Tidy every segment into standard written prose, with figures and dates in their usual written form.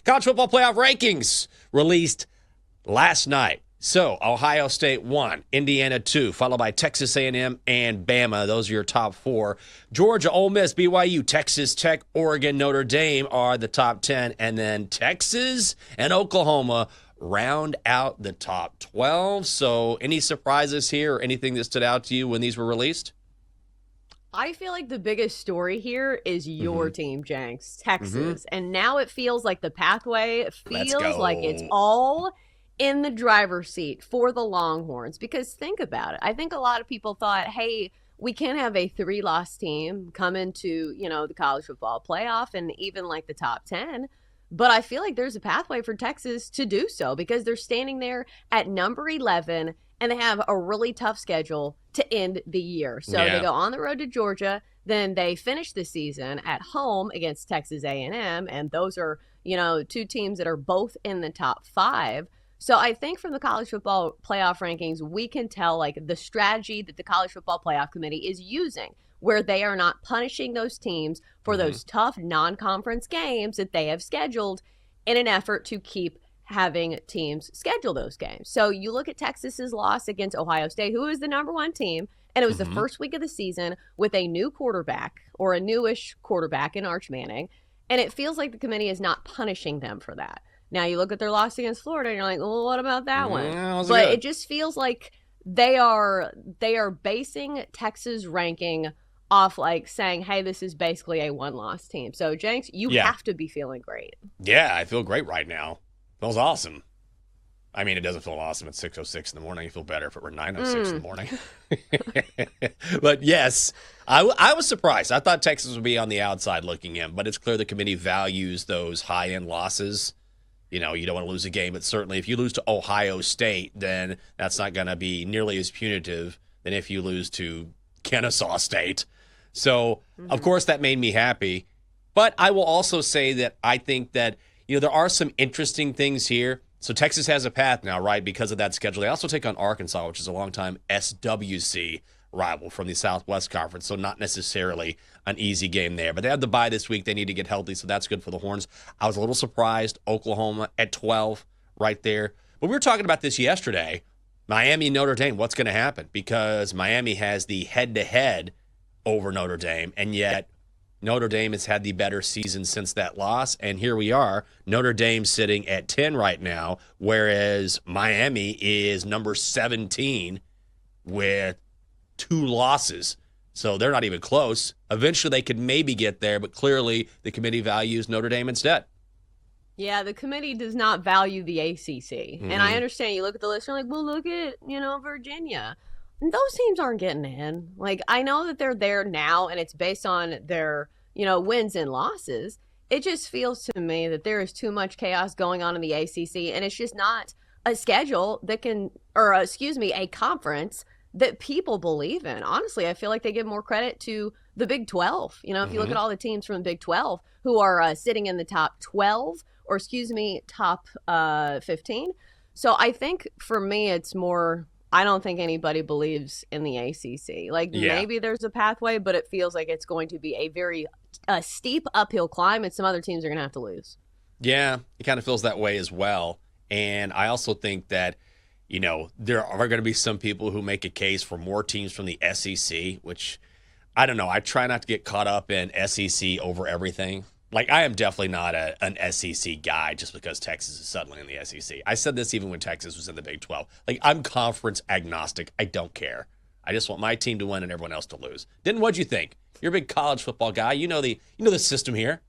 College football playoff rankings released last night. So Ohio State 1, Indiana 2, followed by Texas A&M and Bama. Those are your top 4. Georgia, Ole Miss, BYU, Texas Tech, Oregon, Notre Dame are the top 10. And then Texas and Oklahoma round out the top 12. So any surprises here or anything that stood out to you when these were released? I feel like the biggest story here is your team, Jenks, Texas. And now it feels like the pathway feels like it's all in the driver's seat for the Longhorns. Because think about it. I think a lot of people thought, hey, we can't have a 3-loss team come into, the college football playoff and even like the top 10. But I feel like there's a pathway for Texas to do so because they're standing there at number 11 and they have a really tough schedule to end the year. So they go on the road to Georgia, then they finish the season at home against Texas A&M, and those are, 2 teams that are both in the top 5. So I think from the college football playoff rankings, we can tell like the strategy that the college football playoff committee is using, where they are not punishing those teams for those tough non-conference games that they have scheduled in an effort to keep having teams schedule those games. So you look at Texas's loss against Ohio State, who is the number 1 team, and it was the first week of the season with a new quarterback or a newish quarterback in Arch Manning, and it feels like the committee is not punishing them for that. Now you look at their loss against Florida, and you're like, well, what about that one? But it just feels like they are basing Texas ranking off like saying, hey, this is basically a 1-loss team. So, Jenks, you have to be feeling great. Yeah, I feel great right now. Feels awesome. I mean, it doesn't feel awesome at 6:06 in the morning. You feel better if it were 9:06 in the morning. But yes, I was surprised. I thought Texas would be on the outside looking in, but it's clear the committee values those high-end losses. You don't want to lose a game, but certainly if you lose to Ohio State, then that's not going to be nearly as punitive than if you lose to Kennesaw State. So, of course, that made me happy. But I will also say that I think that there are some interesting things here. So Texas has a path now, right, because of that schedule. They also take on Arkansas, which is a longtime SWC rival from the Southwest Conference, so not necessarily an easy game there. But they have the bye this week. They need to get healthy, so that's good for the Horns. I was a little surprised. Oklahoma at 12 right there. But we were talking about this yesterday. Miami, Notre Dame, what's going to happen? Because Miami has the head-to-head over Notre Dame, and yet Notre Dame has had the better season since that loss, and here we are, Notre Dame sitting at 10 right now, whereas Miami is number 17 with 2 losses. So they're not even close. Eventually they could maybe get there, but clearly the committee values Notre Dame instead. Yeah, the committee does not value the ACC. And I understand you look at the list, you're like, well, look at, Virginia. And those teams aren't getting in. Like, I know that they're there now, and it's based on their, wins and losses. It just feels to me that there is too much chaos going on in the ACC, and it's just not a schedule that a conference that people believe in. Honestly, I feel like they give more credit to the Big 12. If you look at all the teams from the Big 12 who are sitting in the top 12, top 15. So I think for me, it's more, I don't think anybody believes in the ACC. Maybe there's a pathway, but it feels like it's going to be a very steep uphill climb, and some other teams are going to have to lose. Yeah, it kind of feels that way as well. And I also think that, there are going to be some people who make a case for more teams from the SEC, which, I don't know. I try not to get caught up in SEC over everything. I am definitely not an SEC guy just because Texas is suddenly in the SEC. I said this even when Texas was in the Big 12. I'm conference agnostic. I don't care. I just want my team to win and everyone else to lose. What'd you think? You're a big college football guy. You know the system here.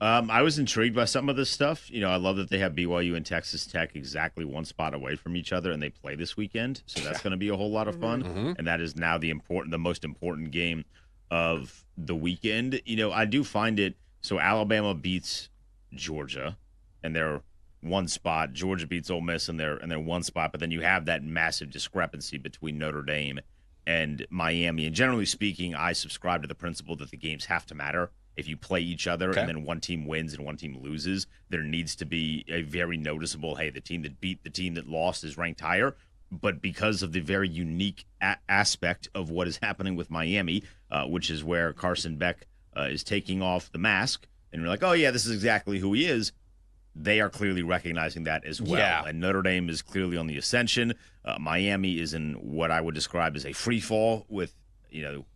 I was intrigued by some of this stuff. I love that they have BYU and Texas Tech exactly 1 spot away from each other, and they play this weekend. So that's going to be a whole lot of fun. And that is now the most important game of the weekend. I do find it. So Alabama beats Georgia, and they're 1 spot. Georgia beats Ole Miss, and they're 1 spot. But then you have that massive discrepancy between Notre Dame and Miami. And generally speaking, I subscribe to the principle that the games have to matter. If you play each other and then one team wins and one team loses, there needs to be a very noticeable, hey, the team that beat the team that lost is ranked higher. But because of the very unique aspect of what is happening with Miami, which is where Carson Beck is taking off the mask, and you're like, oh, yeah, this is exactly who he is. they are clearly recognizing that as well. Yeah. And Notre Dame is clearly on the ascension. Miami is in what I would describe as a free fall with,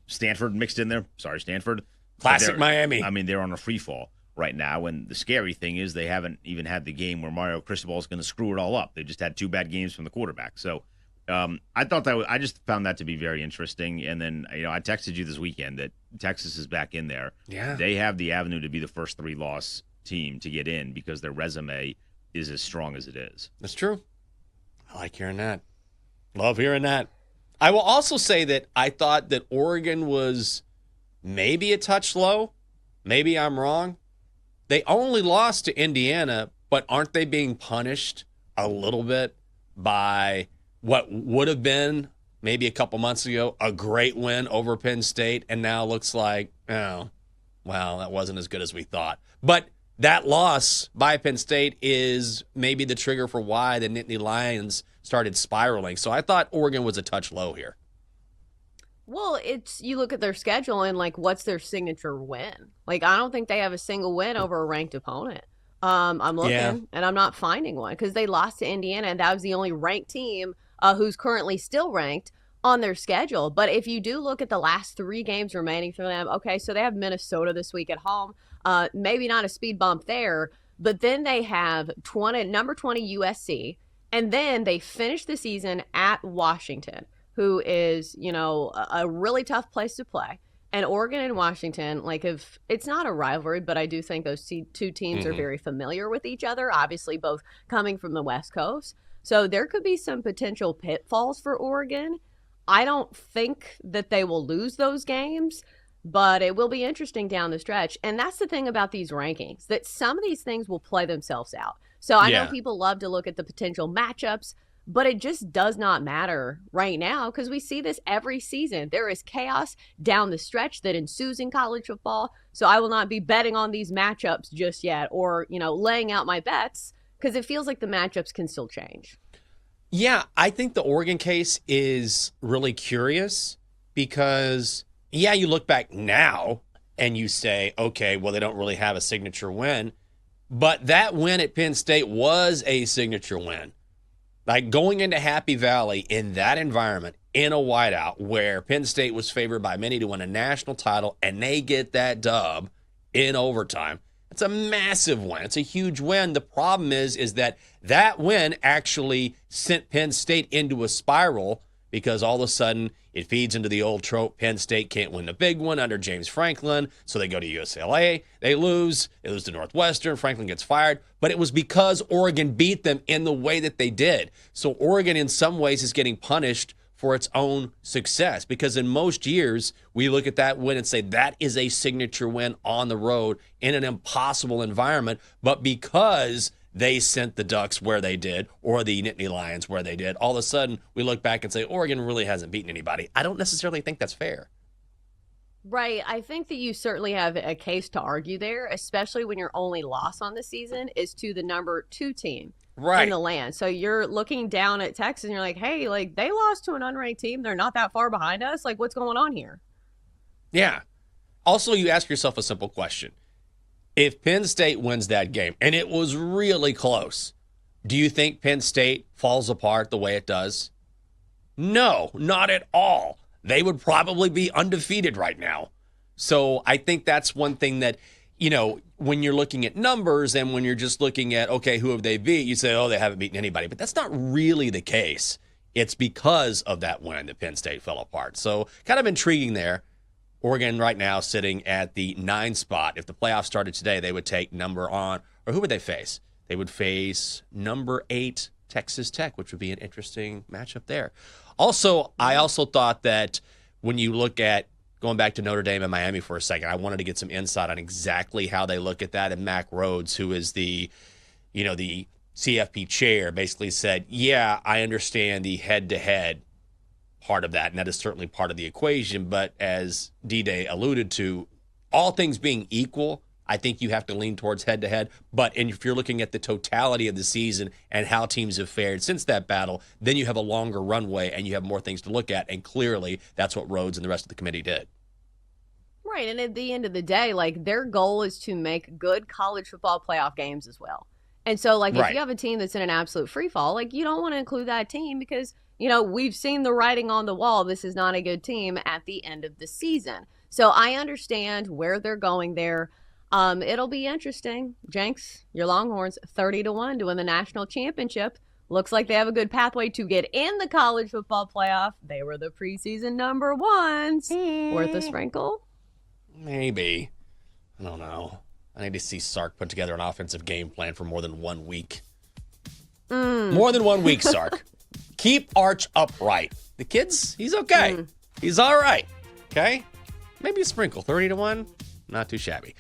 Stanford mixed in there. Sorry, Stanford. Classic Miami. I mean, they're on a free fall right now. And the scary thing is they haven't even had the game where Mario Cristobal is going to screw it all up. They just had 2 bad games from the quarterback. So I thought I just found that to be very interesting. And then, I texted you this weekend that Texas is back in there. Yeah. They have the avenue to be the first 3-loss team to get in because their resume is as strong as it is. That's true. I like hearing that. Love hearing that. I will also say that I thought that Oregon was maybe a touch low. Maybe I'm wrong. They only lost to Indiana, but aren't they being punished a little bit by what would have been maybe a couple months ago a great win over Penn State, and now looks like, oh, well, that wasn't as good as we thought. But that loss by Penn State is maybe the trigger for why the Nittany Lions started spiraling. So I thought Oregon was a touch low here. Well, you look at their schedule and what's their signature win? I don't think they have a single win over a ranked opponent. I'm looking and I'm not finding one because they lost to Indiana and that was the only ranked team who's currently still ranked on their schedule. But if you do look at the last 3 games remaining for them, okay, so they have Minnesota this week at home. Maybe not a speed bump there, but then they have number 20 USC, and then they finish the season at Washington, who is, a really tough place to play. And Oregon and Washington, if it's not a rivalry, but I do think those 2 teams are very familiar with each other, obviously both coming from the West Coast. So there could be some potential pitfalls for Oregon. I don't think that they will lose those games, but it will be interesting down the stretch. And that's the thing about these rankings, that some of these things will play themselves out. So I know people love to look at the potential matchups, but it just does not matter right now because we see this every season. There is chaos down the stretch that ensues in college football. So I will not be betting on these matchups just yet or, laying out my bets because it feels like the matchups can still change. Yeah, I think the Oregon case is really curious because, you look back now and you say, okay, well, they don't really have a signature win. But that win at Penn State was a signature win. Going into Happy Valley in that environment, in a whiteout where Penn State was favored by many to win a national title, and they get that dub in overtime. It's a massive win. It's a huge win. The problem is that win actually sent Penn State into a spiral because all of a sudden it feeds into the old trope. Penn State can't win the big one under James Franklin, so they go to UCLA. They lose to Northwestern. Franklin gets fired. But it was because Oregon beat them in the way that they did. So Oregon in some ways is getting punished for its own success because in most years we look at that win and say that is a signature win on the road in an impossible environment. But because they sent the Ducks where they did, or the Nittany Lions where they did, all of a sudden we look back and say Oregon really hasn't beaten anybody. I don't necessarily think that's fair. Right. I think that you certainly have a case to argue there, especially when your only loss on the season is to the number 2 team in the land. So you're looking down at Texas and you're like, hey, they lost to an unranked team. They're not that far behind us. What's going on here? Yeah. Also, you ask yourself a simple question. If Penn State wins that game, and it was really close, do you think Penn State falls apart the way it does? No, not at all. They would probably be undefeated right now. So I think that's one thing that, when you're looking at numbers and when you're just looking at, okay, who have they beat? You say, oh, they haven't beaten anybody. But that's not really the case. It's because of that win that Penn State fell apart. So kind of intriguing there. Oregon right now sitting at the 9 spot. If the playoffs started today, they would take who would they face? They would face number 8 Texas Tech, which would be an interesting matchup there. Also, I also thought that when you look at going back to Notre Dame and Miami for a second, I wanted to get some insight on exactly how they look at that. And Mac Rhodes, who is the CFP chair, basically said, yeah, I understand the head-to-head part of that, and that is certainly part of the equation. But as D-Day alluded to, all things being equal, I think you have to lean towards head-to-head. But if you're looking at the totality of the season and how teams have fared since that battle, then you have a longer runway and you have more things to look at. And clearly, that's what Rhodes and the rest of the committee did. Right, and at the end of the day, their goal is to make good college football playoff games as well. And so, like, if Right. you have a team that's in an absolute free fall, like, you don't want to include that team because, you know, we've seen the writing on the wall. This is not a good team at the end of the season. So I understand where they're going there. It'll be interesting. Jenks, your Longhorns, 30-1 to win the national championship. Looks like they have a good pathway to get in the college football playoff. They were the preseason number ones. Worth a sprinkle? Maybe. I don't know. I need to see Sark put together an offensive game plan for more than 1 week. More than 1 week, Sark. Keep Arch upright. The kid's, he's okay. He's all right. Okay? Maybe a sprinkle. 30-1, not too shabby.